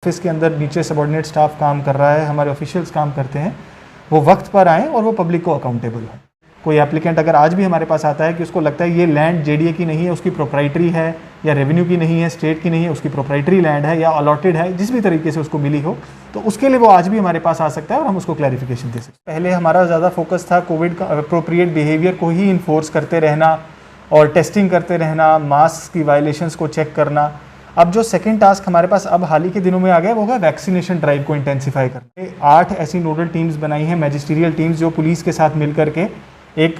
Office के अंदर नीचे सबॉर्डिनेट स्टाफ काम कर रहा है, हमारे ऑफिशियल्स काम करते हैं, वो वक्त पर आएँ और वो पब्लिक को अकाउंटेबल हो। कोई एप्लीकेंट अगर आज भी हमारे पास आता है कि उसको लगता है ये लैंड जेडीए की नहीं है, उसकी प्रोप्राइटरी है, या रेवेन्यू की नहीं है, स्टेट की नहीं है, उसकी प्रोप्राइटरी लैंड है या अलॉटेड है, जिस भी तरीके से उसको मिली हो, तो उसके लिए वो आज भी हमारे पास आ सकता है और हम उसको क्लैरिफिकेशन दे सकते हैं। पहले हमारा ज़्यादा फोकस था कोविड का अप्रोप्रिएट बिहेवियर को ही इन्फोर्स करते रहना और टेस्टिंग करते रहना, मास्क की वायलेशंस को चेक करना। अब जो सेकंड टास्क हमारे पास अब हाल ही के दिनों में आ गया वो है वैक्सीनेशन ड्राइव को इंटेंसिफाई करना। 8 ऐसी नोडल टीम्स बनाई हैं, मैजिस्ट्रियल टीम्स, जो पुलिस के साथ मिल करके एक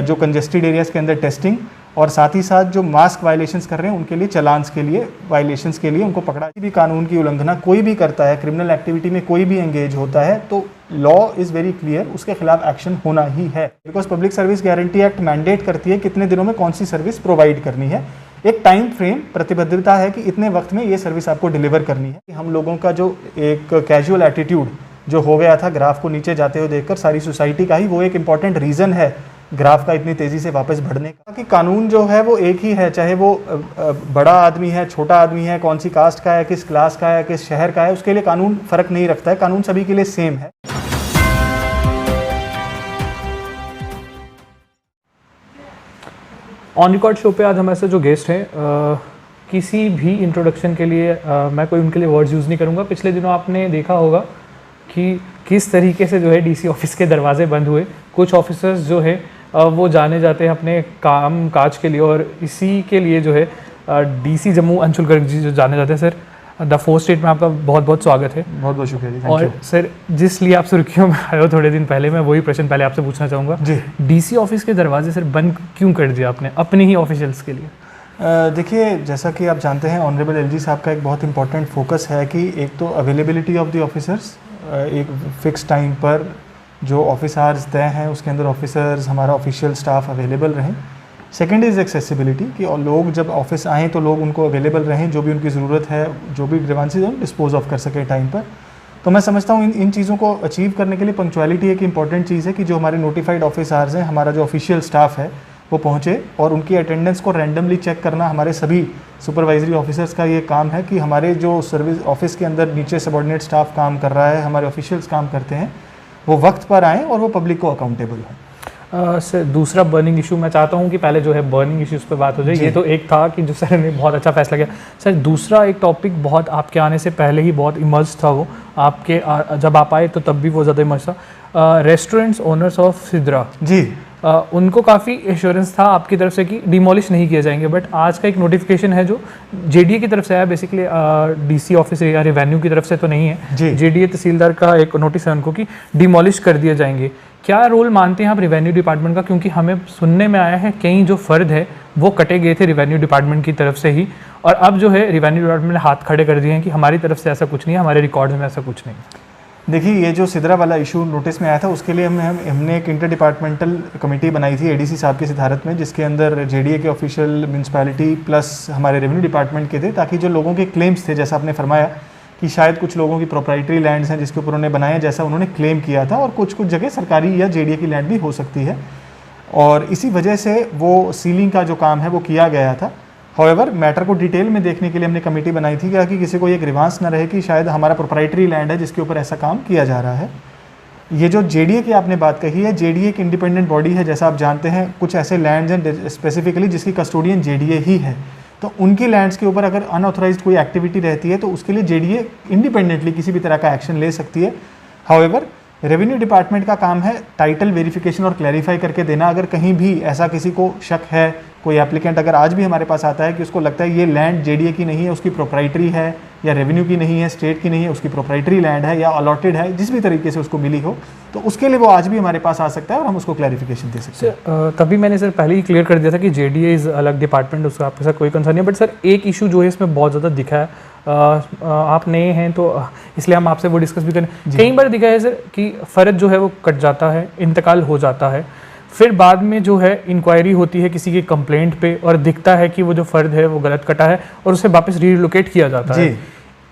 जो कंजेस्टेड एरियाज़ के अंदर टेस्टिंग और साथ ही साथ जो मास्क वायलेशंस कर रहे हैं उनके लिए चलान्स के लिए, वायलेशंस के लिए उनको पकड़ा। भी कानून की उल्लंघना कोई भी करता है, क्रिमिनल एक्टिविटी में कोई भी एंगेज होता है, तो लॉ इज़ वेरी क्लियर, उसके खिलाफ एक्शन होना ही है। Because public service guarantee act mandate करती है कितने दिनों में कौन सी सर्विस प्रोवाइड करनी है, एक टाइम फ्रेम प्रतिबद्धता है कि इतने वक्त में ये सर्विस आपको डिलीवर करनी है। हम लोगों का जो एक कैजुअल एटीट्यूड जो हो गया था ग्राफ को नीचे जाते हुए देखकर सारी सोसाइटी का ही, वो एक इम्पॉर्टेंट रीज़न है ग्राफ का इतनी तेज़ी से वापस बढ़ने का। कि कानून जो है वो एक ही है, चाहे वो बड़ा आदमी है, छोटा आदमी है, कौन सी कास्ट का है, किस क्लास का है, किस शहर का है, उसके लिए कानून फ़र्क नहीं रखता है, कानून सभी के लिए सेम है। ऑन रिकॉर्ड शो पे आज हमारे साथ जो गेस्ट हैं, किसी भी इंट्रोडक्शन के लिए मैं कोई उनके लिए वर्ड्स यूज़ नहीं करूँगा। पिछले दिनों आपने देखा होगा कि किस तरीके से जो है डीसी ऑफिस के दरवाजे बंद हुए। कुछ ऑफिसर्स जो है वो जाने जाते हैं अपने काम काज के लिए, और इसी के लिए जो है डीसी जम्मू अंशुल गर्ग जी जो जाने जाते हैं। सर, द 4th स्टेट में आपका बहुत बहुत स्वागत है। बहुत बहुत शुक्रिया जी। और सर, जिस लिए आप सुर्खियों में आए हो थोड़े दिन पहले, मैं वही प्रश्न पहले आपसे पूछना चाहूँगा जी। डीसी ऑफिस के दरवाजे सर बंद क्यों कर दिया आपने अपने ही ऑफिशियल्स के लिए? देखिए, जैसा कि आप जानते हैं ऑनरेबल एलजी साहब का एक बहुत इंपॉर्टेंट फोकस है कि एक तो अवेलेबिलिटी ऑफ द ऑफिसर्स, एक फ़िक्स टाइम पर जो ऑफिस आवर्स तय हैं उसके अंदर ऑफिसर्स, हमारा ऑफिशियल स्टाफ अवेलेबल रहें। सेकंड इज़ एक्सेसिबिलिटी, कि और लोग जब ऑफिस आएँ तो लोग उनको अवेलेबल रहें, जो भी उनकी ज़रूरत है, जो भी ग्रीवांसेस हैं डिस्पोज ऑफ कर सके टाइम पर। तो मैं समझता हूँ इन चीज़ों को अचीव करने के लिए पंक्चुअलिटी एक इंपॉर्टेंट चीज़ है, कि जो हमारे नोटिफाइड ऑफिस आवर्स हैं, हमारा जो ऑफिशियल स्टाफ है वो पहुँचे, और उनकी अटेंडेंस को रैंडमली चेक करना हमारे सभी सुपरवाइजरी ऑफिसर्स का ये काम है। कि हमारे जो सर्विस ऑफिस के अंदर नीचे सबॉर्डिनेट स्टाफ काम कर रहा है, हमारे ऑफिशियल्स काम करते हैं, वो वक्त पर आएँ और वो पब्लिक को अकाउंटेबल हो। सर, दूसरा बर्निंग इशू मैं चाहता हूँ कि पहले जो है बर्निंग इश्यूज पे बात हो जाए। ये तो एक था कि जो सर ने बहुत अच्छा फैसला किया। सर, दूसरा एक टॉपिक बहुत आपके आने से पहले ही बहुत इमर्ज था, वो आपके जब आप आए तो तब भी वो ज़्यादा इमर्ज था। रेस्टोरेंट्स ओनर्स ऑफ सिद्रा जी, उनको काफ़ी एश्योरेंस था आपकी तरफ से कि डिमोलिश नहीं किए जाएंगे, बट आज का एक नोटिफिकेशन है जो जेडीए की तरफ से आया, बेसिकली डीसी ऑफिस या रेवेन्यू की तरफ से तो नहीं है, जेडीए तहसीलदार का एक नोटिस है उनको कि डिमोलिश कर दिए जाएंगे। क्या रोल मानते हैं आप रेवेन्यू डिपार्टमेंट का? क्योंकि हमें सुनने में आया है कई जो फ़र्द है वो कटे गए थे रेवेन्यू डिपार्टमेंट की तरफ से ही, और अब जो है रेवेन्यू डिपार्टमेंट ने हाथ खड़े कर दिए हैं कि हमारी तरफ से ऐसा कुछ नहीं है, हमारे रिकॉर्ड्स में ऐसा कुछ नहीं। देखिए, ये जो सिद्रा वाला इशू नोटिस में आया था उसके लिए हमने एक इंटर डिपार्टमेंटल कमेटी बनाई थी एडीसी साहब की सिधारत में, जिसके अंदर जेडीए के ऑफिशियल, म्यूनसिपैलिटी प्लस हमारे रेवेन्यू डिपार्टमेंट के थे, ताकि जो लोगों के क्लेम्स थे, जैसा आपने फरमाया कि शायद कुछ लोगों की प्रोप्राइटरी लैंड्स हैं जिसके ऊपर उन्होंने बनाया जैसा उन्होंने क्लेम किया था, और कुछ जगह सरकारी या जेडीए की लैंड भी हो सकती है, और इसी वजह से वो सीलिंग का जो काम है वो किया गया था। हाउएवर, मैटर को डिटेल में देखने के लिए हमने कमेटी बनाई थी कि किसी को ये ग्रीवांस न रहे कि शायद हमारा प्रोप्राइटरी लैंड है जिसके ऊपर ऐसा काम किया जा रहा है। ये जो जेडीए की आपने बात कही है, जेडीए एक इंडिपेंडेंट बॉडी है, जैसा आप जानते हैं। कुछ ऐसे लैंड्स हैं स्पेसिफिकली जिसकी कस्टोडियन जेडीए ही है, तो उनकी लैंड्स के ऊपर अगर अनऑथराइज्ड कोई एक्टिविटी रहती है तो उसके लिए जेडीए इंडिपेंडेंटली किसी भी तरह का एक्शन ले सकती है। हाउएवर, रेवेन्यू डिपार्टमेंट का काम है टाइटल वेरिफिकेशन और क्लैरिफाई करके देना। अगर कहीं भी ऐसा किसी को शक है, कोई एप्लीकेंट अगर आज भी हमारे पास आता है कि उसको लगता है ये लैंड जेडीए की नहीं है, उसकी प्रोप्राइटरी है, या रेवेन्यू की नहीं है, स्टेट की नहीं है, उसकी प्रोप्राइटरी लैंड है या अलॉटेड है, जिस भी तरीके से उसको मिली हो, तो उसके लिए वो आज भी हमारे पास आ सकता है और हम उसको क्लैरिफिकेशन दे सकते हैं। तभी मैंने सर पहले ही क्लियर कर दिया था कि जेडीए इज़ अलग डिपार्टमेंट, उसका आपके साथ कोई कंसर्न नहीं है। बट सर, एक इशू जो है इसमें बहुत ज़्यादा दिखा है, आप नए हैं तो इसलिए हम आपसे वो डिस्कस भी करें। कई बार दिखा है सर कि फ़र्द जो है वो कट जाता है, इंतकाल हो जाता है, फिर बाद में जो है इंक्वायरी होती है किसी की कंप्लेंट पे और दिखता है कि वो जो फ़र्द है वो गलत कटा है और उसे वापस रीलोकेट किया जाता है।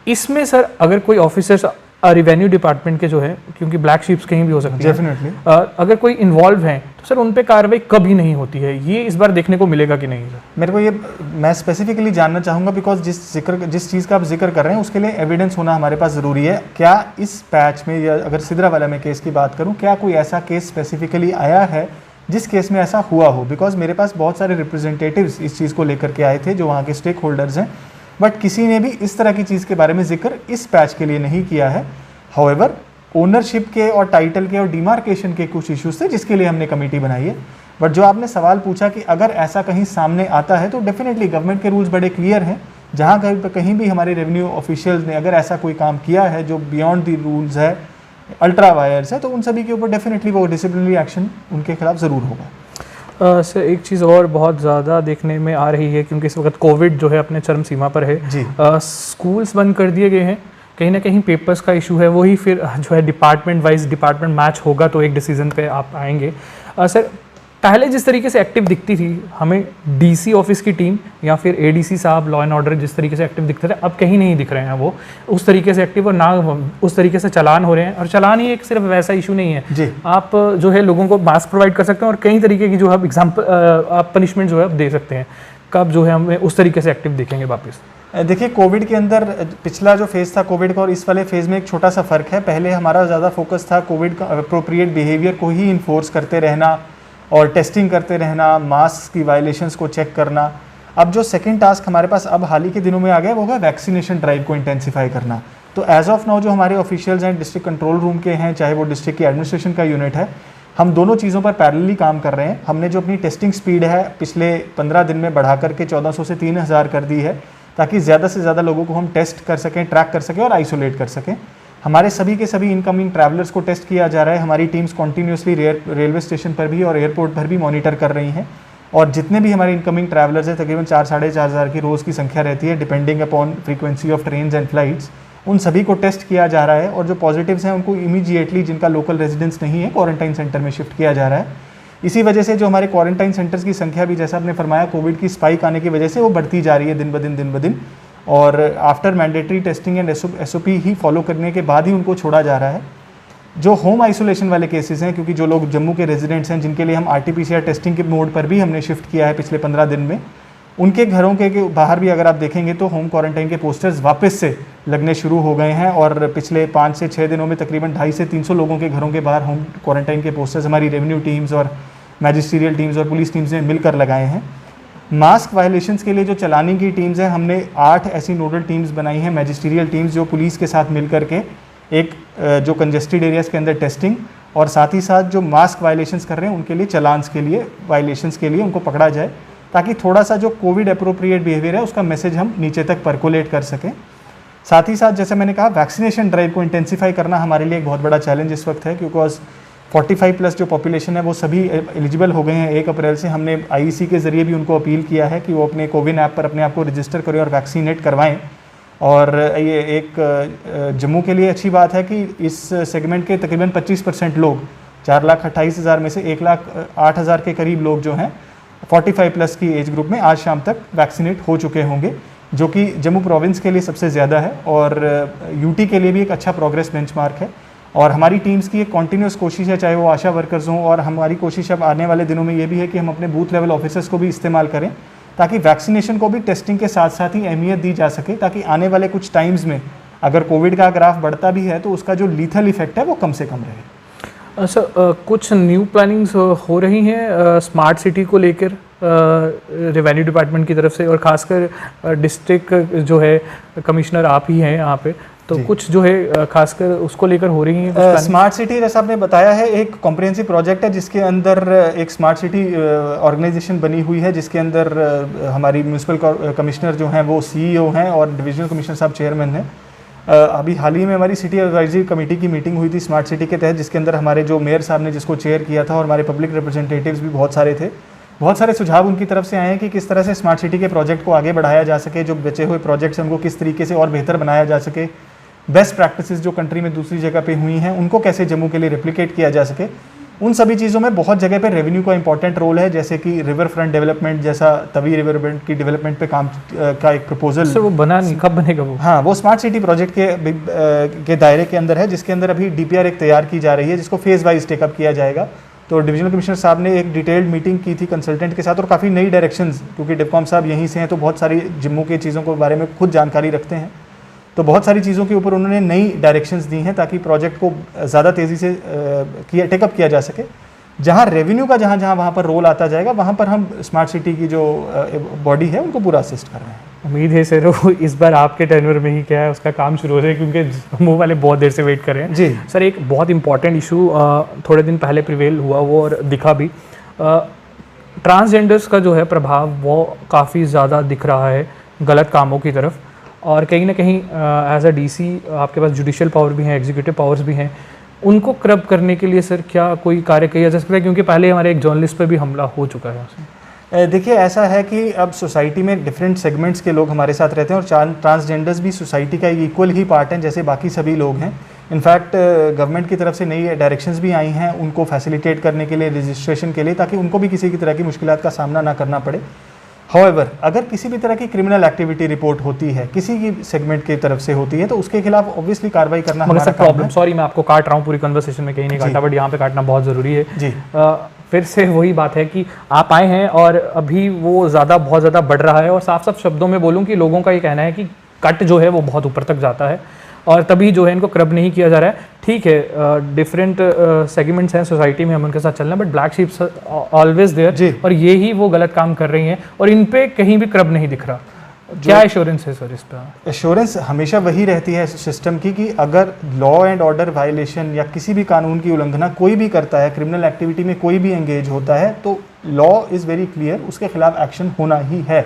इसमें सर अगर कोई ऑफिसर्स रेवेन्यू डिपार्टमेंट के जो है, क्योंकि ब्लैक शीप्स कहीं भी हो सकते हैं, डेफिनेटली अगर कोई इन्वॉल्व हैं तो सर उन पे कार्रवाई कभी नहीं होती है, ये इस बार देखने को मिलेगा कि नहीं सर? मेरे को ये मैं स्पेसिफिकली जानना चाहूँगा, बिकॉज जिस चीज़ का आप जिक्र कर रहे हैं उसके लिए एविडेंस होना हमारे पास ज़रूरी है। क्या इस पैच में, या अगर सिदरावाला में केस की बात करूँ, क्या कोई ऐसा केस स्पेसिफिकली आया है जिस केस में ऐसा हुआ हो? बिकॉज मेरे पास बहुत सारे रिप्रेजेंटेटिव्स इस चीज़ को लेकर के आए थे जो वहाँ के स्टेक होल्डर्स हैं, बट किसी ने भी इस तरह की चीज़ के बारे में जिक्र इस पैच के लिए नहीं किया है। हाउएवर ओनरशिप के और टाइटल के और डिमार्केशन के कुछ इश्यूज थे जिसके लिए हमने कमेटी बनाई है। बट जो आपने सवाल पूछा कि अगर ऐसा कहीं सामने आता है तो डेफिनेटली गवर्नमेंट के रूल्स बड़े क्लियर हैं। जहाँ कहीं भी हमारे रेवेन्यू ऑफिशियल्स ने अगर ऐसा कोई काम किया है जो बियॉन्ड द रूल्स है, अल्ट्रा वायर्स है, तो उन सभी के ऊपर डेफिनेटली वो डिसिप्लिनरी एक्शन उनके खिलाफ ज़रूर होगा। सर एक चीज़ और बहुत ज़्यादा देखने में आ रही है, क्योंकि इस वक्त कोविड जो है अपने चरम सीमा पर है जी। स्कूल्स बंद कर दिए गए हैं, कहीं ना कहीं पेपर्स का इशू है, वही फिर जो है डिपार्टमेंट वाइज डिपार्टमेंट मैच होगा तो एक डिसीजन पे आप आएंगे। सर पहले जिस तरीके से एक्टिव दिखती थी हमें डीसी ऑफिस की टीम या फिर एडीसी साहब लॉ एंड ऑर्डर जिस तरीके से एक्टिव दिखते थे, अब कहीं नहीं दिख रहे हैं वो उस तरीके से एक्टिव, और ना उस तरीके से चालान हो रहे हैं। और चालान ही एक सिर्फ वैसा इशू नहीं है जी। आप जो है लोगों को मास्क प्रोवाइड कर सकते हैं और कई तरीके की जो है एग्जाम्पल आप पनिशमेंट जो है आप दे सकते हैं। कब जो है हमें उस तरीके से एक्टिव दिखेंगे वापस? देखिए, कोविड के अंदर पिछला जो फेज़ था कोविड का और इस वाले फेज़ में एक छोटा सा फ़र्क है। पहले हमारा ज़्यादा फोकस था कोविड का अप्रोप्रिएट बिहेवियर को ही इन्फोर्स करते रहना और टेस्टिंग करते रहना, मास्क की वायलेशंस को चेक करना। अब जो सेकंड टास्क हमारे पास अब हाल ही के दिनों में आ गया वो है वैक्सीनेशन ड्राइव को इंटेंसिफाई करना। तो एज ऑफ नाउ जो हमारे ऑफिशियल्स हैं डिस्ट्रिक्ट कंट्रोल रूम के हैं, चाहे वो डिस्ट्रिक्ट की एडमिनिस्ट्रेशन का यूनिट है, हम दोनों चीज़ों पर पैरेलली काम कर रहे हैं। हमने जो अपनी टेस्टिंग स्पीड है पिछले 15 दिन में बढ़ा करके 1400 से 3000 कर दी है, ताकि ज़्यादा से ज़्यादा लोगों को हम टेस्ट कर सकें, ट्रैक कर सकें और आइसोलेट कर सकें। हमारे सभी के सभी इनकमिंग ट्रैवलर्स को टेस्ट किया जा रहा है। हमारी टीम्स कॉन्टीन्यूसली रेलवे स्टेशन पर भी और एयरपोर्ट पर भी मॉनिटर कर रही हैं, और जितने भी हमारे इनकमिंग ट्रैवलर्स हैं, तकरीबन 4-4.5 की रोज़ की संख्या रहती है depending upon frequency of trains and flights, उन सभी को टेस्ट किया जा रहा है। और जो पॉजिटिव्स हैं उनको इमीडिएटली, जिनका लोकल रेजिडेंस नहीं है, क्वारंटाइन सेंटर में शिफ्ट किया जा रहा है। इसी वजह से जो हमारे क्वारंटाइन सेंटर्स की संख्या भी, जैसा आपने फरमाया, कोविड की स्पाइक आने की वजह से वो बढ़ती जा रही है दिन ब दिन। और after mandatory testing and SOP he follow करने के बाद ही उनको छोड़ा जा रहा है। जो होम आइसोलेशन वाले केसेस हैं, क्योंकि जो लोग जम्मू के रेजिडेंट्स हैं जिनके लिए हम RT-PCR टेस्टिंग के मोड पर भी हमने शिफ्ट किया है पिछले 15 दिन में, उनके घरों के बाहर भी अगर आप देखेंगे तो होम क्वारंटाइन के पोस्टर्स वापस से लगने शुरू हो गए हैं। और पिछले 5 से 6 दिनों में तकरीबन 250 से 300 लोगों के घरों के बाहर होम क्वारंटाइन के पोस्टर्स हमारी रेवेन्यू टीम्स और मैजिस्ट्रियल टीम्स और पुलिस टीम्स ने मिलकर लगाए हैं। मास्क वायलेशंस के लिए जो चलानी की टीम्स हैं, हमने 8 ऐसी नोडल टीम्स बनाई हैं, मैजिस्ट्रियल टीम्स, जो पुलिस के साथ मिलकर के एक जो कंजेस्टेड एरियाज़ के अंदर टेस्टिंग और साथ ही साथ जो मास्क वायलेशंस कर रहे हैं उनके लिए चलान्स के लिए, वायलेशंस के लिए उनको पकड़ा जाए, ताकि थोड़ा सा जो कोविड अप्रोप्रिएट बिहेवियर है उसका मैसेज हम नीचे तक परकोलेट कर सकें। साथ ही साथ जैसे मैंने कहा, वैक्सीनेशन ड्राइव को इंटेंसिफाई करना हमारे लिए एक बहुत बड़ा चैलेंज इस वक्त है, बिकॉज 45+ जो पॉपुलेशन है वो सभी एलिजिबल हो गए हैं 1 अप्रैल से। हमने IEC के ज़रिए भी उनको अपील किया है कि वो अपने कोविन ऐप पर अपने आप को रजिस्टर करें और वैक्सीनेट करवाएं। और ये एक जम्मू के लिए अच्छी बात है कि इस सेगमेंट के तकरीबन 25% लोग, 4,28,000 में से 1,08,000 के करीब लोग जो हैं 45+ की एज ग्रुप में आज शाम तक वैक्सीनेट हो चुके होंगे, जो कि जम्मू प्रोविंस के लिए सबसे ज़्यादा है और UT के लिए भी एक अच्छा प्रोग्रेस बेंचमार्क है। और हमारी टीम्स की एक कॉन्टीन्यूस कोशिश है, चाहे वो आशा वर्कर्स हों, और हमारी कोशिश अब आने वाले दिनों में ये भी है कि हम अपने बूथ लेवल ऑफिसर्स को भी इस्तेमाल करें, ताकि वैक्सीनेशन को भी टेस्टिंग के साथ साथ ही अहमियत दी जा सके, ताकि आने वाले कुछ टाइम्स में अगर कोविड का ग्राफ बढ़ता भी है तो उसका जो लीथल इफेक्ट है वो कम से कम रहे। सर कुछ न्यू प्लानिंग्स हो रही हैं स्मार्ट सिटी को लेकर रेवेन्यू डिपार्टमेंट की तरफ से, और खासकर डिस्ट्रिक्ट जो है कमिश्नर आप ही हैं यहाँ पे, तो कुछ जो है खासकर उसको लेकर हो रही है स्मार्ट सिटी, जैसा आपने बताया है, एक कॉम्प्रिहेंसिव प्रोजेक्ट है जिसके अंदर एक स्मार्ट सिटी ऑर्गेनाइजेशन बनी हुई है, जिसके अंदर हमारी म्यूनसिपल कमिश्नर जो हैं वो CEO हैं और डिविजनल कमिश्नर साहब चेयरमैन हैं। अभी हाल ही में हमारी सिटी एडवाइजरी कमेटी की मीटिंग हुई थी स्मार्ट सिटी के तहत, जिसके अंदर हमारे जो मेयर साहब ने जिसको चेयर किया था और हमारे पब्लिक रिप्रेजेंटेटिव्स भी बहुत सारे थे। बहुत सारे सुझाव उनकी तरफ से आए हैं कि किस तरह से स्मार्ट सिटी के प्रोजेक्ट को आगे बढ़ाया जा सके, जो बचे हुए प्रोजेक्ट्स हैं उनको किस तरीके से और बेहतर बनाया जा सके, बेस्ट प्रैक्टिसेस जो कंट्री में दूसरी जगह पे हुई हैं उनको कैसे जम्मू के लिए रेप्लिकेट किया जा सके। उन सभी चीज़ों में बहुत जगह पे रेवेन्यू का इंपॉर्टेंट रोल है, जैसे कि रिवर फ्रंट डेवलपमेंट, जैसा तवी रिवर फ्रंट की डेवलपमेंट पे काम का एक प्रपोजल। सर वो बना नहीं, कब बनेगा वो? हाँ, वो स्मार्ट सिटी प्रोजेक्ट के दायरे के अंदर है, जिसके अंदर अभी DPR एक तैयार की जा रही है, जिसको फेज़ वाइज टेकअप किया जाएगा। तो डिविजनल कमिश्नर साहब ने एक डिटेल्ड मीटिंग की थी कंसल्टेंट के साथ, और काफ़ी नई डायरेक्शंस, क्योंकि डिपकॉम साहब यहीं से हैं तो बहुत सारी जिम्मू की चीज़ों के बारे में खुद जानकारी रखते हैं, तो बहुत सारी चीज़ों के ऊपर उन्होंने नई डायरेक्शंस दी हैं ताकि प्रोजेक्ट को ज़्यादा तेज़ी से टेकअप किया जा सके। जहाँ रेवेन्यू का जहाँ वहाँ पर रोल आता जाएगा, वहाँ पर हम स्मार्ट सिटी की जो बॉडी है उनको पूरा असिस्ट कर रहे हैं। उम्मीद है सर वो इस बार आपके टेन्योर में ही क्या है उसका काम शुरू हो जाए, क्योंकि वो वाले बहुत देर से वेट कर रहे हैं। जी सर, एक बहुत इंपॉर्टेंट इशू थोड़े दिन पहले प्रिवेल हुआ वो और दिखा भी, ट्रांसजेंडर्स का जो है प्रभाव वो काफ़ी ज़्यादा दिख रहा है गलत कामों की तरफ, और कहीं ना कहीं एज अ डीसी आपके पास जुडिशियल पावर भी हैं, एग्जीक्यूटिव पावर्स भी हैं, उनको क्रब करने के लिए सर क्या कोई कार्य किया जा सकता है? क्योंकि पहले हमारे एक जर्नलिस्ट पे भी हमला हो चुका है। देखिए, ऐसा है कि अब सोसाइटी में डिफरेंट सेगमेंट्स के लोग हमारे साथ रहते हैं, और ट्रांसजेंडर्स भी सोसाइटी का इक्वल ही पार्ट हैं जैसे बाकी सभी लोग हैं। इनफैक्ट गवर्नमेंट की तरफ से नई डायरेक्शंस भी आई हैं उनको फैसिलिटेट करने के लिए, रजिस्ट्रेशन के लिए, ताकि उनको भी किसी की तरह की मुश्किलात का सामना ना करना पड़े। हाउएवर, अगर किसी भी तरह की क्रिमिनल एक्टिविटी रिपोर्ट होती है, किसी की सेगमेंट की तरफ से होती है, तो उसके खिलाफ ऑब्वियसली कार्रवाई करना हमारा काम है। सॉरी, मैं आपको काट रहा हूँ, पूरी कन्वर्सेशन में कहीं नहीं काटा, बट यहाँ पे काटना बहुत ज़रूरी है जी। फिर से वही बात है कि आप आए हैं और अभी वो बहुत ज़्यादा बढ़ रहा है, और साफ साफ शब्दों में बोलूँ कि लोगों का ये कहना है कि कट जो है वो बहुत ऊपर तक जाता है, और तभी जो है इनको क्रब नहीं किया जा रहा है। ठीक है, डिफरेंट सेगमेंट्स हैं सोसाइटी में, हम उनके साथ चलना, but black sheeps always there, और ये ही वो गलत काम कर रही हैं, और इन पे कहीं भी क्रब नहीं दिख रहा। क्या एश्योरेंस है सर इस पर? एश्योरेंस हमेशा वही रहती है सिस्टम की कि अगर लॉ एंड ऑर्डर वायलेशन या किसी भी कानून की उल्लंघना कोई भी करता है, क्रिमिनल एक्टिविटी में कोई भी एंगेज होता है, तो लॉ इज़ वेरी क्लियर, उसके खिलाफ एक्शन होना ही है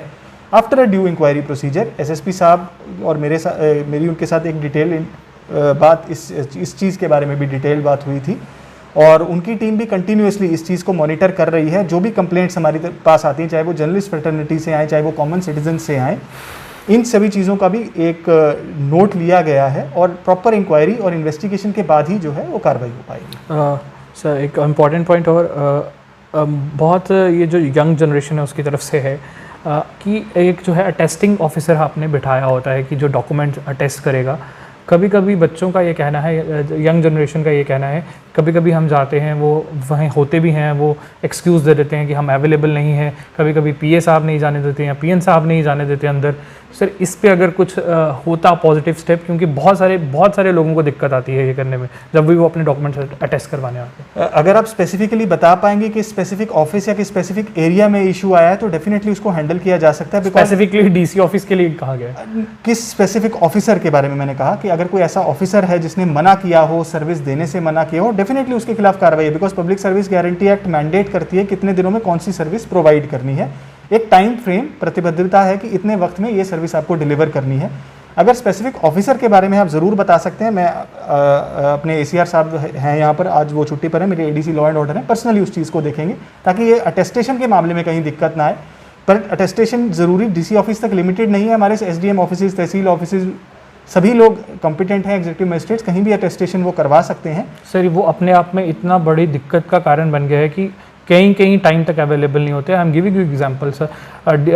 after a due inquiry procedure. SSP साहब और मेरी उनके साथ एक डिटेल बात इस चीज़ के बारे में भी डिटेल बात हुई थी, और उनकी टीम भी कंटिन्यूसली इस चीज़ को मॉनिटर कर रही है। जो भी कंप्लेंट्स हमारे पास आती हैं, चाहे वो जर्नलिस्ट फ्रेटर्निटी से आए, चाहे वो कॉमन सिटीजन से आए, इन सभी चीज़ों का भी एक नोट लिया गया है, और प्रॉपर इंक्वायरी और इन्वेस्टिगेशन के बाद ही जो है वो कार्रवाई हो पाएगी। सर, एक इम्पॉर्टेंट पॉइंट और बहुत ये जो यंग जनरेशन है उसकी तरफ से है कि एक जो है अटेस्टिंग ऑफिसर आपने बिठाया होता है कि जो डॉक्यूमेंट अटेस्ट करेगा। कभी कभी बच्चों का ये कहना है, यंग जनरेशन का ये कहना है, कभी कभी हम जाते हैं, वो वहीं होते भी हैं, वो एक्सक्यूज़ दे देते हैं कि हम अवेलेबल नहीं हैं, कभी कभी पीए साहब नहीं जाने देते या पीएन साहब नहीं जाने देते अंदर। सर, इस पे अगर कुछ होता पॉजिटिव स्टेप, क्योंकि बहुत सारे लोगों को दिक्कत आती है ये करने में जब भी वो अपने डॉक्यूमेंट्स अटेस्ट करवाने आते हैं। अगर आप स्पेसिफिकली बता पाएंगे कि स्पेसिफिक ऑफिस या कि स्पेसिफिक एरिया में इशू आया है, तो डेफिनेटली उसको हैंडल किया जा सकता है। स्पेसिफिकली डीसी ऑफिस के लिए कहा गया है? किस स्पेसिफिक ऑफिसर के बारे में मैंने कहा कि अगर कोई ऐसा ऑफिसर है जिसने मना किया हो, सर्विस देने से मना किया हो, डेफिनेटली उसके खिलाफ कार्रवाई है, because public service guarantee act mandate करती है कितने दिनों में कौन सी सर्विस प्रोवाइड करनी है। एक टाइम फ्रेम, प्रतिबद्धता है कि इतने वक्त में ये सर्विस आपको डिलीवर करनी है। अगर स्पेसिफिक ऑफिसर के बारे में आप ज़रूर बता सकते हैं, मैं अपने एसीआर साहब हैं यहाँ पर, आज वो छुट्टी पर है, मेरे एडीसी लॉ एंड ऑर्डर हैं, पर्सनली उस चीज़ को देखेंगे ताकि ये अटेस्टेशन के मामले में कहीं दिक्कत ना आए। पर अटेस्टेशन ज़रूरी डीसी ऑफिस तक लिमिटेड नहीं है, हमारे एसडीएम ऑफिस, तहसील ऑफिस, सभी लोग कॉम्पिटेंट हैं, एग्जीक्यूटिव मजिस्ट्रेट्स कहीं भी अटेस्टेशन वो करवा सकते हैं। सर, वो अपने आप में इतना बड़ी दिक्कत का कारण बन गया है कि कहीं टाइम तक अवेलेबल नहीं होते। I am giving you example sir,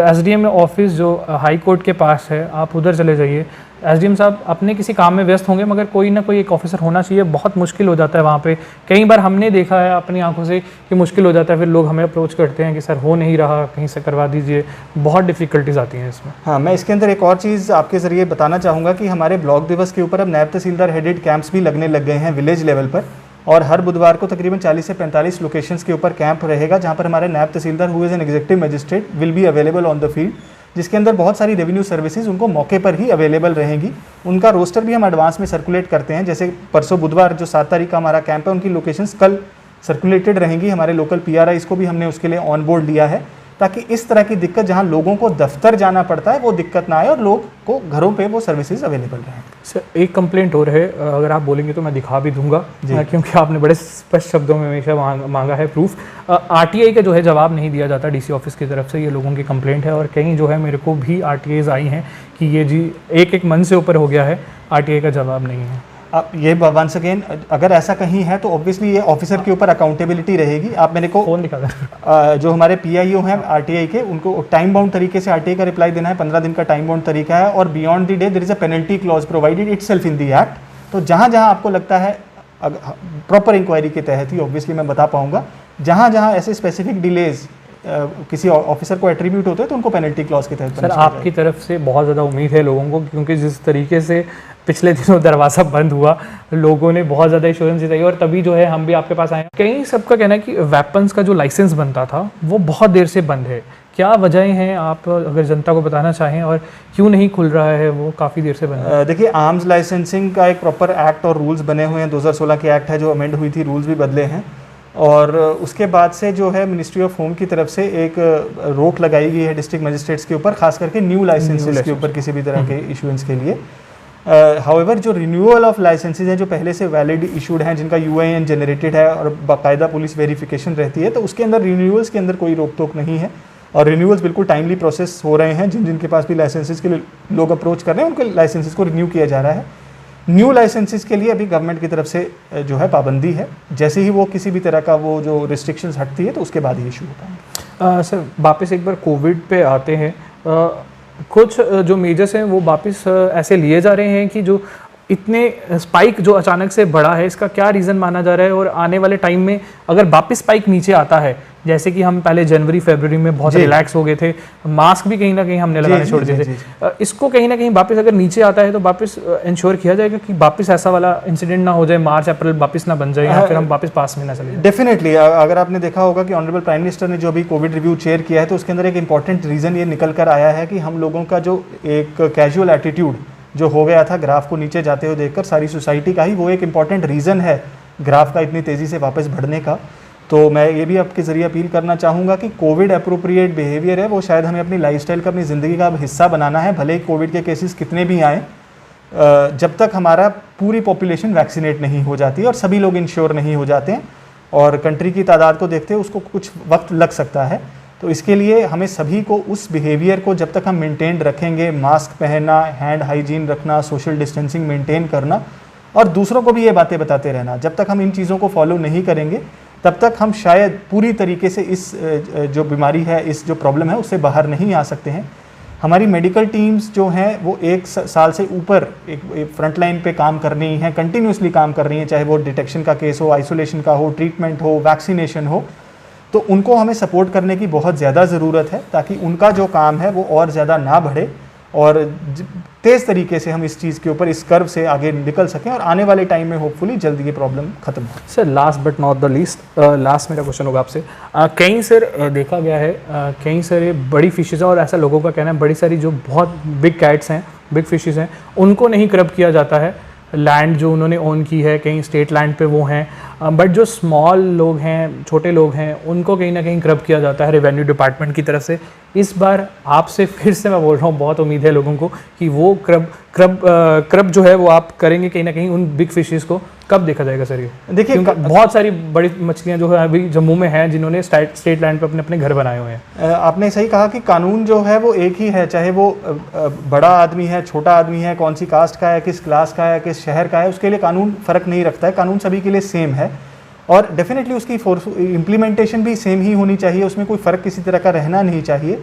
SDM office जो हाई कोर्ट के पास है, आप उधर चले जाइए, एसडीएम साहब अपने किसी काम में व्यस्त होंगे, मगर कोई ना कोई एक ऑफिसर होना चाहिए। बहुत मुश्किल हो जाता है वहाँ पे, कई बार हमने देखा है अपनी आंखों से कि मुश्किल हो जाता है, फिर लोग हमें अप्रोच करते हैं कि सर हो नहीं रहा, कहीं से करवा दीजिए। बहुत डिफिकल्टीज आती हैं इसमें। हाँ, मैं इसके अंदर एक और चीज़ आपके ज़रिए बताना चाहूँगा कि हमारे ब्लॉक दिवस के ऊपर अब नायब तहसीलदार हेडेड कैंप्स भी लगने लग गए हैं विलेज लेवल पर, और हर बुधवार को तकरीबन 40 से 45 लोकेशंस के ऊपर कैंप रहेगा, जहाँ पर हमारे नायब तहसीलदार who is an executive magistrate will be available on the field, जिसके अंदर बहुत सारी रेवेन्यू सर्विसेज उनको मौके पर ही अवेलेबल रहेंगी। उनका रोस्टर भी हम एडवांस में सर्कुलेट करते हैं, जैसे परसों बुधवार जो 7 तारीख का हमारा कैंप है, उनकी लोकेशंस कल सर्कुलेटेड रहेंगी। हमारे लोकल पीआरआईज़ को भी हमने उसके लिए ऑन बोर्ड लिया है, ताकि इस तरह की दिक्कत जहां लोगों को दफ्तर जाना पड़ता है वो दिक्कत ना आए और लोग को घरों पे वो सर्विसेज अवेलेबल रहें। सर, एक कंप्लेंट और है, अगर आप बोलेंगे तो मैं दिखा भी दूंगा, क्योंकि आपने बड़े स्पष्ट शब्दों में हमेशा मांगा है प्रूफ। आरटीआई का जो है जवाब नहीं दिया जाता डीसी ऑफिस की तरफ से, ये लोगों की कंप्लेंट है, और कहीं जो है मेरे को भी आरटीआईज आई हैं कि ये जी एक मन से ऊपर हो गया है, आरटीआई का जवाब नहीं है। अब ये वंस अगेन अगर ऐसा कहीं है तो ऑब्वियसली ये ऑफिसर के ऊपर अकाउंटेबिलिटी रहेगी। आप मेरे को कौन दिखा जो हमारे पीआईओ हैं आरटीआई के, उनको टाइम बाउंड तरीके से आरटीआई का रिप्लाई देना है, 15 दिन का टाइम बाउंड तरीका है, और beyond the day there is a penalty clause provided itself in the act. तो जहाँ जहाँ आपको लगता है प्रॉपर इंक्वायरी के तहत ही ऑब्वियसली मैं बता पाऊंगा, जहाँ जहाँ ऐसे स्पेसिफिक डिलेज किसी ऑफिसर को एट्रीब्यूट होते हैं तो उनको पेनल्टी क्लॉज के तहत। सर आपकी तरफ से बहुत ज़्यादा उम्मीद है लोगों को, क्योंकि जिस तरीके से पिछले दिनों दरवाज़ा बंद हुआ, लोगों ने बहुत ज़्यादा एश्योरेंस दिखाई और तभी जो है हम भी आपके पास आए। कहीं सबका कहना है कि वेपन्स का जो लाइसेंस बनता था वो बहुत देर से बंद है, क्या वजहें हैं, आप अगर जनता को बताना चाहें, और क्यों नहीं खुल रहा है वो काफ़ी देर से बंद है? देखिए, आर्म्स लाइसेंसिंग का एक प्रॉपर एक्ट और रूल्स बने हुए हैं। 2016 के एक्ट है जो अमेंड हुई थी, रूल्स भी बदले हैं, और उसके बाद से जो है मिनिस्ट्री ऑफ होम की तरफ से एक रोक लगाई गई है डिस्ट्रिक्ट मजिस्ट्रेट्स के ऊपर, खास करके न्यू लाइसेंसेस के ऊपर किसी भी तरह के इशुएंस के लिए। हाउएवर जो रिन्यूअल ऑफ लाइसेंसेज हैं जो पहले से वैलिड इशूड हैं, जिनका यूआईएन जनरेटेड है और बाकायदा पुलिस वेरिफिकेशन रहती है, तो उसके अंदर रिन्यूअल्स के अंदर कोई रोक टोक नहीं है और रिन्यूअल्स बिल्कुल टाइमली प्रोसेस हो रहे हैं। जिनके पास भी लाइसेंसेज के लिए लोग अप्रोच कर रहे हैं उनके लाइसेंसेज को रिन्यू किया जा रहा है। न्यू लाइसेंसेस के लिए अभी गवर्नमेंट की तरफ से जो है पाबंदी है, जैसे ही वो किसी भी तरह का वो जो रिस्ट्रिक्शंस हटती है तो उसके बाद ही इशू होता है। सर वापस एक बार कोविड पे आते हैं, कुछ जो मेजर्स हैं वो वापस ऐसे लिए जा रहे हैं कि जो इतने स्पाइक जो अचानक से बढ़ा है, इसका क्या रीज़न माना जा रहा है, और आने वाले टाइम में अगर वापस स्पाइक नीचे आता है, जैसे कि हम पहले जनवरी फरवरी में बहुत रिलैक्स हो गए थे, मास्क भी कहीं ना कहीं हमने लगाने छोड़ दिए थे, इसको कहीं ना कहीं वापस अगर नीचे आता है तो वापस इंश्योर किया जाएगा कि वापस ऐसा वाला इंसिडेंट ना हो जाए, मार्च अप्रैल वापस ना बन जाए या फिर हम वापस पास में ना चले जाए? डेफिनेटली, अगर आपने देखा होगा कि ऑनरेबल प्राइम मिनिस्टर ने जो अभी कोविड रिव्यू चेयर किया है तो उसके अंदर एक इंपॉर्टेंट रीज़न ये निकल कर आया है कि हम लोगों का जो एक कैजुअल एटीट्यूड जो हो गया था ग्राफ को नीचे जाते हुए देखकर सारी सोसाइटी का ही, वो एक इंपॉर्टेंट रीज़न है ग्राफ का इतनी तेज़ी से वापस बढ़ने का। तो मैं ये भी आपके ज़रिए अपील करना चाहूँगा कि कोविड अप्रोप्रिएट बिहेवियर है वो शायद हमें अपनी लाइफस्टाइल का, अपनी ज़िंदगी का हिस्सा बनाना है, भले ही कोविड के केसेस कितने भी आएँ, जब तक हमारा पूरी पॉपुलेशन वैक्सीनेट नहीं हो जाती और सभी लोग इंश्योर नहीं हो जाते हैं, और कंट्री की तादाद को देखते हुए उसको कुछ वक्त लग सकता है। तो इसके लिए हमें सभी को उस बिहेवियर को जब तक हम मेंटेन रखेंगे, मास्क पहनना, हैंड हाइजीन रखना, सोशल डिस्टेंसिंग मेंटेन करना और दूसरों को भी ये बातें बताते रहना, जब तक हम इन चीज़ों को फॉलो नहीं करेंगे तब तक हम शायद पूरी तरीके से इस जो बीमारी है, इस जो प्रॉब्लम है उससे बाहर नहीं आ सकते हैं। हमारी मेडिकल टीम्स जो हैं वो 1 साल से ऊपर एक फ्रंट लाइन पे काम कर रही हैं, कंटिन्यूसली काम कर रही हैं, चाहे वो डिटेक्शन का केस हो, आइसोलेशन का हो, ट्रीटमेंट हो, वैक्सीनेशन हो, तो उनको हमें सपोर्ट करने की बहुत ज़्यादा ज़रूरत है ताकि उनका जो काम है वो और ज़्यादा ना बढ़े और तेज़ तरीके से हम इस चीज़ के ऊपर, इस कर्व से आगे निकल सकें और आने वाले टाइम में होपफुली जल्दी ये प्रॉब्लम खत्म हो। Sir last but not the least, last मेरा क्वेश्चन होगा आपसे, कहीं सर देखा गया है कहीं सर ये बड़ी फिशेज़ हैं और ऐसा लोगों का कहना है बड़ी सारी जो बहुत बिग कैट्स हैं, बिग फिशेज़ हैं, उनको नहीं क्रब किया जाता है, लैंड जो उन्होंने ओन की है कहीं स्टेट लैंड पे वो हैं, बट जो स्मॉल लोग हैं, छोटे लोग हैं, उनको कहीं ना कहीं क्रब किया जाता है रेवेन्यू डिपार्टमेंट की तरफ से। इस बार आपसे फिर से मैं बोल रहा हूँ, बहुत उम्मीद है लोगों को कि वो क्रब जो है वो आप करेंगे कहीं ना कहीं उन बिग फिशेस को। कब देखा जाएगा सर ये? देखिए, बहुत सारी बड़ी मछलियाँ जो है अभी जम्मू में हैं जिन्होंने स्टेट लैंड पे अपने अपने घर बनाए हुए हैं। आपने सही कहा कि कानून जो है वो एक ही है, चाहे वो बड़ा आदमी है, छोटा आदमी है, कौन सी कास्ट का है, किस क्लास का है, किस शहर का है, उसके लिए कानून फ़र्क नहीं रखता है, कानून सभी के लिए सेम है और डेफिनेटली उसकी इम्प्लीमेंटेशन भी सेम ही होनी चाहिए, उसमें कोई फ़र्क किसी तरह का रहना नहीं चाहिए।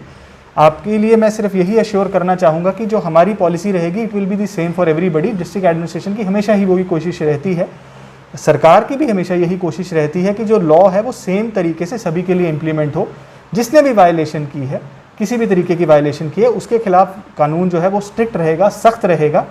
आपके लिए मैं सिर्फ यही अश्योर करना चाहूँगा कि जो हमारी पॉलिसी रहेगी it will be the same for everybody. District administration की हमेशा ही वही कोशिश रहती है, सरकार की भी हमेशा यही कोशिश रहती है कि जो लॉ है वो सेम तरीके से सभी के लिए इम्प्लीमेंट हो। जिसने भी वायलेशन की है, किसी भी तरीके की वायलेशन की है, उसके खिलाफ कानून जो है वो स्ट्रिक्ट रहेगा, सख्त रहेगा।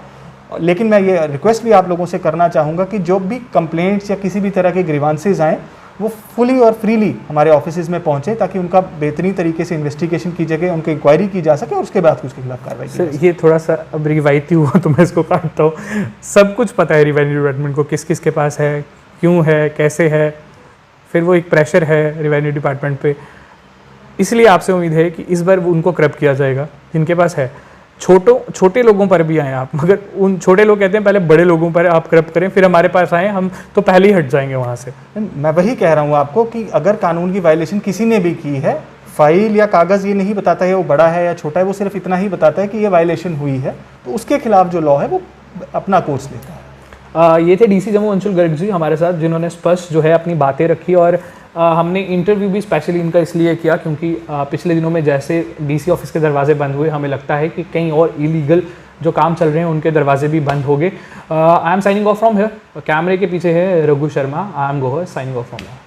लेकिन मैं ये रिक्वेस्ट भी आप लोगों से करना चाहूँगा कि जो भी कंप्लेंट्स या किसी भी तरह के ग्रीवांसेज आएँ वो फुली और फ्रीली हमारे ऑफिसेज में पहुंचे ताकि उनका बेहतरीन तरीके से इन्वेस्टिगेशन की जगह उनकी इंक्वायरी की जा सके और उसके बाद उसके खिलाफ कार्रवाई की जाए। ये थोड़ा सा अब रिवायती हुआ तो मैं इसको काटता हूँ। सब कुछ पता है रेवेन्यू डिपार्टमेंट को, किस किस के पास है, क्यों है, कैसे है, फिर वो एक प्रेशर है रेवेन्यू डिपार्टमेंट पे। इसलिए आपसे उम्मीद है कि इस बार उनको क्रब किया जाएगा जिनके पास है। छोटे लोगों पर भी आए आप, मगर उन छोटे लोग कहते हैं पहले बड़े लोगों पर आप क्रब करें फिर हमारे पास आए, हम तो पहले ही हट जाएंगे वहाँ से। मैं वही कह रहा हूँ आपको कि अगर कानून की वायलेशन किसी ने भी की है, फाइल या कागज़ ये नहीं बताता है वो बड़ा है या छोटा है, वो सिर्फ इतना ही बताता है कि ये वायलेशन हुई है, तो उसके खिलाफ जो लॉ है वो अपना कोर्स लेता है। ये थे डीसी जम्मू अंशुल गर्ग जी हमारे साथ, जिन्होंने स्पष्ट जो है अपनी बातें रखी और हमने इंटरव्यू भी स्पेशली इनका इसलिए किया क्योंकि पिछले दिनों में जैसे डीसी ऑफिस के दरवाजे बंद हुए, हमें लगता है कि कहीं और इलीगल जो काम चल रहे हैं उनके दरवाजे भी बंद हो गए। I am signing off from here, कैमरे के पीछे है Raghu Sharma, I am Gohar signing off from here.